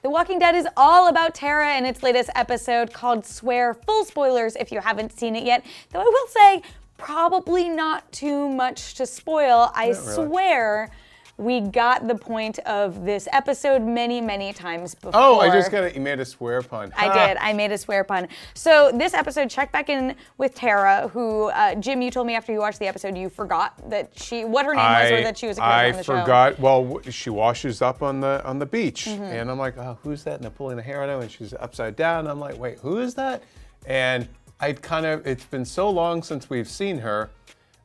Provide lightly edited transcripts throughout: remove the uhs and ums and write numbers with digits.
The Walking Dead is all about Tara and its latest episode called Swear. Full spoilers if you haven't seen it yet. Though I will say, probably not too much to spoil. I swear we got the point of this episode many, many times before. Oh, I just got it. You made a swear pun. I did. I made a swear pun. So this episode, check back in with Tara, who, Jim, you told me after you watched the episode you forgot that what her name was or that she was a character on the show. I forgot. Well, she washes up on the beach. And I'm like, oh, who's that? And I'm pulling the hair out of her and she's upside down. And I'm like, wait, who is that? And it's been so long since we've seen her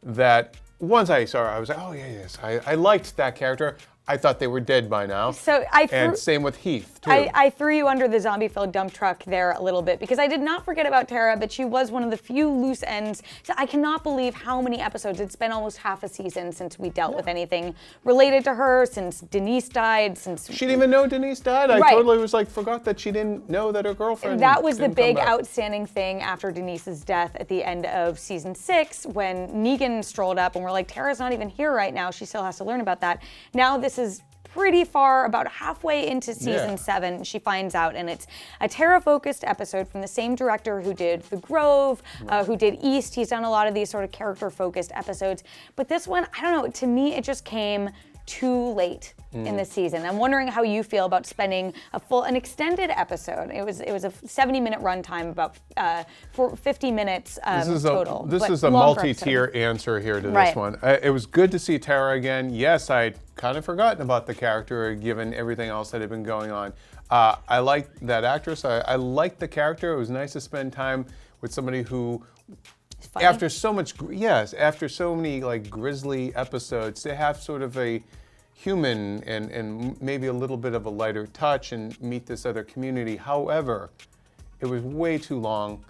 that once I saw her, I was like, oh, yes. I liked that character. I thought they were dead by now. And same with Heath, too. I threw you under the zombie-filled dump truck there a little bit because I did not forget about Tara, but she was one of the few loose ends. So I cannot believe how many episodes. It's been almost half a season since we dealt with anything related to her, since Denise died, since... She didn't even know Denise died. I totally was forgot that she didn't know that her girlfriend That was the big outstanding thing after Denise's death at the end of season 6 when Negan strolled up and we're like, Tara's not even here right now. She still has to learn about that. Now this is pretty far, about halfway into season 7, she finds out, and it's a Tara-focused episode from the same director who did The Grove, who did East. He's done a lot of these sort of character-focused episodes, but this one, I don't know, to me it just came too late in the season. I'm wondering how you feel about spending an extended episode. It was a 70-minute runtime, about for 50 minutes total. This is a multi-tier answer here to this one. It was good to see Tara again. Yes, I'd kind of forgotten about the character given everything else that had been going on. I liked that actress. I liked the character. It was nice to spend time with somebody who, after so many grisly episodes, to have sort of a human and maybe a little bit of a lighter touch and meet this other community. However, it was way too long,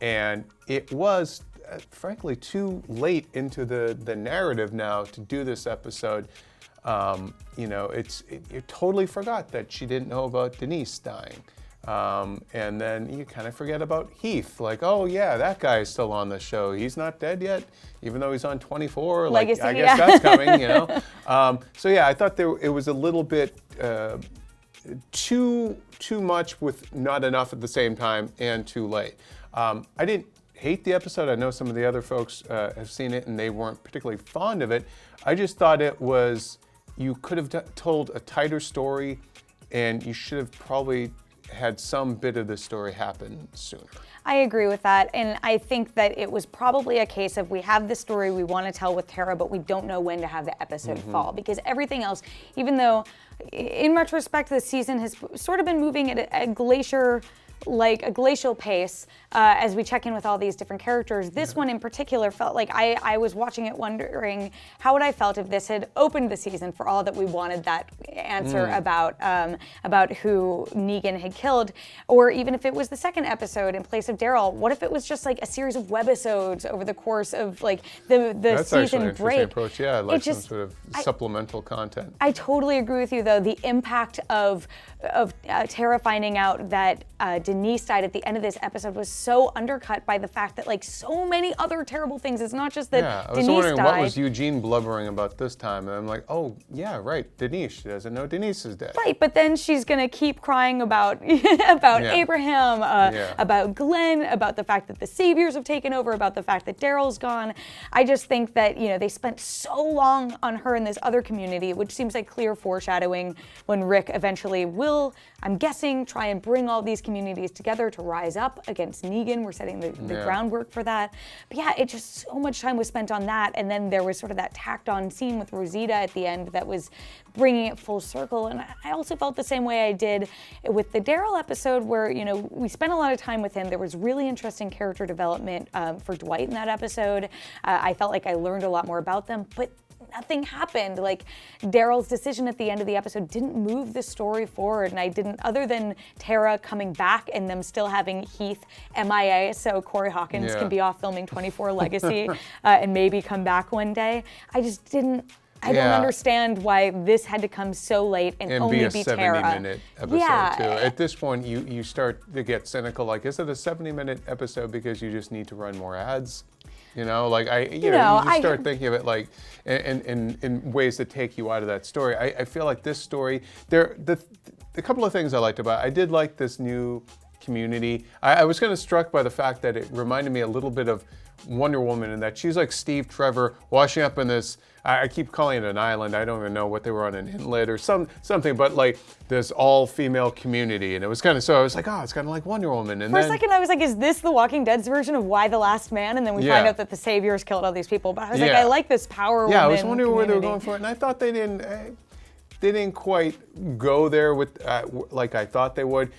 and it was frankly too late into the narrative now to do this episode. You totally forgot that she didn't know about Denise dying. And then you kind of forget about Heath. Like, oh yeah, that guy is still on the show. He's not dead yet, even though he's on 24. Legacy, I guess that's coming, you know. So yeah, I thought it was a little bit too much with not enough at the same time, and too late. I didn't hate the episode. I know some of the other folks have seen it and they weren't particularly fond of it. I just thought you could have told a tighter story, and you should have probably had some bit of the story happen sooner. I agree with that, and I think that it was probably a case of we have the story we want to tell with Tara, but we don't know when to have the episode fall, because everything else, even though in retrospect the season has sort of been moving at a glacial pace as we check in with all these different characters. This one in particular felt like I was watching it wondering how would I felt if this had opened the season, for all that we wanted that answer about who Negan had killed, or even if it was the second episode in place of Daryl. What if it was just like a series of webisodes over the course of like the That's season actually an break? Approach. Yeah, like some sort of supplemental content. I totally agree with you, though. The impact of Tara finding out that Denise died at the end of this episode was so undercut by the fact that like so many other terrible things. It's not just that I was Denise wondering died. what was Eugene blubbering about this time, and I'm like, oh yeah, right, Denise. She doesn't know Denise is dead. Right, but then she's gonna keep crying about Abraham, about Glenn, about the fact that the Saviors have taken over, about the fact that Daryl's gone. I just think that they spent so long on her in this other community, which seems like clear foreshadowing when Rick eventually will, I'm guessing, try and bring all these communities together to rise up against Negan. We're setting the groundwork for that. But yeah, it just so much time was spent on that, and then there was sort of that tacked on scene with Rosita at the end that was bringing it full circle. And I also felt the same way I did with the Daryl episode, where we spent a lot of time with him. There was really interesting character development for Dwight in that episode. I felt like I learned a lot more about them, but nothing happened. Like, Daryl's decision at the end of the episode didn't move the story forward, and I didn't, other than Tara coming back and them still having Heath MIA so Corey Hawkins can be off filming 24 Legacy and maybe come back one day. I just didn't, I don't understand why this had to come so late and only be Tara. And be a 70-minute episode too. At this point, you start to get cynical. Like, is it a 70-minute episode because you just need to run more ads? You just start thinking of it like in ways that take you out of that story. I feel like this story, a couple of things I liked about it. I did like this new community. I was kind of struck by the fact that it reminded me a little bit of Wonder Woman in that she's like Steve Trevor washing up in this, I keep calling it an island. I don't even know what they were on, an inlet or something, but like this all-female community. And it was kind of, so I was like, oh, it's kind of like Wonder Woman. And for a second I was like, is this the Walking Dead's version of Why the Last Man? And then we find out that the Saviors killed all these people. But I was like, I like this power woman. Yeah, I was wondering where they were going for it. And I thought they didn't quite go there with like I thought they would.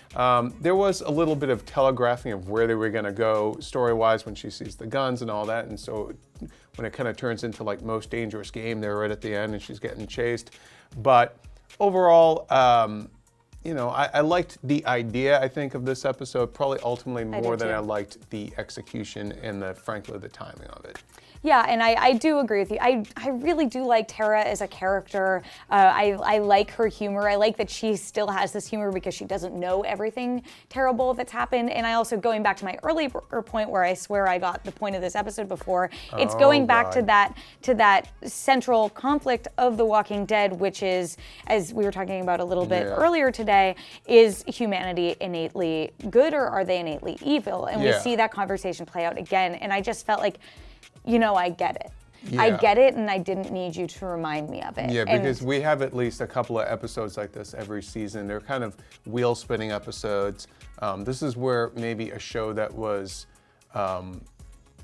There was a little bit of telegraphing of where they were going to go story-wise when she sees the guns and all that, and so when it kind of turns into like Most Dangerous Game, they're right at the end and she's getting chased. But overall, I liked the idea, I think, of this episode, probably ultimately more than I liked the execution and frankly, the timing of it. Yeah, and I do agree with you. I really do like Tara as a character. I like her humor. I like that she still has this humor because she doesn't know everything terrible that's happened. And I also, going back to my earlier point where I swear I got the point of this episode before, it's going back to that central conflict of The Walking Dead, which is, as we were talking about a little bit earlier today, is humanity innately good or are they innately evil? And we see that conversation play out again. And I just felt like, I get it. Yeah. I get it, and I didn't need you to remind me of it. Yeah, because we have at least a couple of episodes like this every season. They're kind of wheel-spinning episodes. This is where maybe a show that was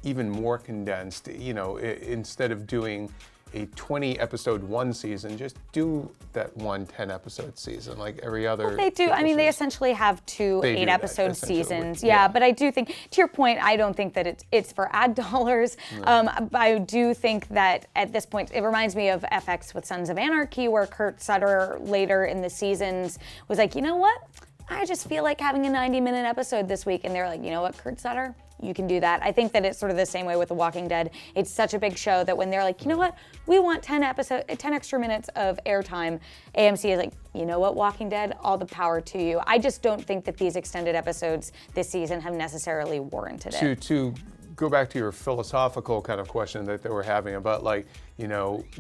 even more condensed, instead of doing a 20-episode one season, just do that one 10-episode season like every other. Well, they do. I mean, they essentially have two 8-episode seasons. Yeah, but I do think, to your point, I don't think that it's for ad dollars. I do think that at this point, it reminds me of FX with Sons of Anarchy, where Kurt Sutter later in the seasons was like, you know what? I just feel like having a 90-minute episode this week. And they're like, you know what, Kurt Sutter? You can do that. I think that it's sort of the same way with The Walking Dead. It's such a big show that when they're like, you know what, we want 10 extra minutes of airtime, AMC is like, you know what, Walking Dead, all the power to you. I just don't think that these extended episodes this season have necessarily warranted it. To go back to your philosophical kind of question that they were having about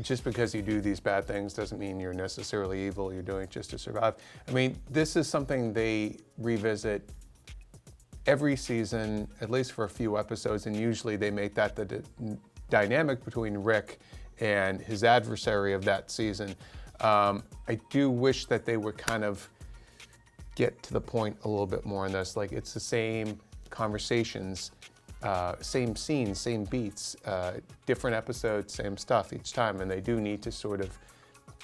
just because you do these bad things doesn't mean you're necessarily evil, you're doing it just to survive. I mean, this is something they revisit every season, at least for a few episodes, and usually they make that the dynamic between Rick and his adversary of that season. I do wish that they would kind of get to the point a little bit more in this. Like, it's the same conversations, same scenes, same beats, different episodes, same stuff each time, and they do need to sort of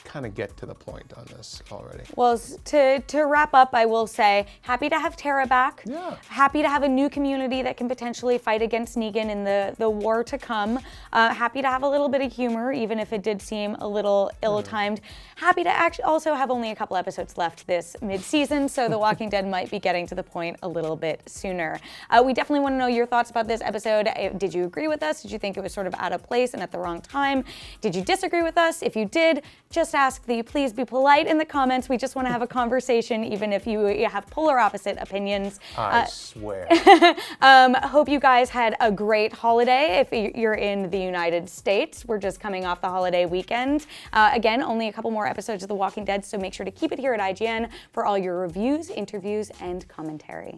kind of get to the point on this already. Well, to wrap up, I will say, happy to have Tara back. Yeah. Happy to have a new community that can potentially fight against Negan in the war to come. Happy to have a little bit of humor, even if it did seem a little ill-timed. Happy to actually also have only a couple episodes left this mid-season, so The Walking Dead might be getting to the point a little bit sooner. We definitely want to know your thoughts about this episode. Did you agree with us? Did you think it was sort of out of place and at the wrong time? Did you disagree with us? If you did, just ask that you please be polite in the comments. We just want to have a conversation, even if you have polar opposite opinions. I swear. Hope you guys had a great holiday. If you're in the United States, we're just coming off the holiday weekend. Again, only a couple more episodes of The Walking Dead, so make sure to keep it here at IGN for all your reviews, interviews, and commentary.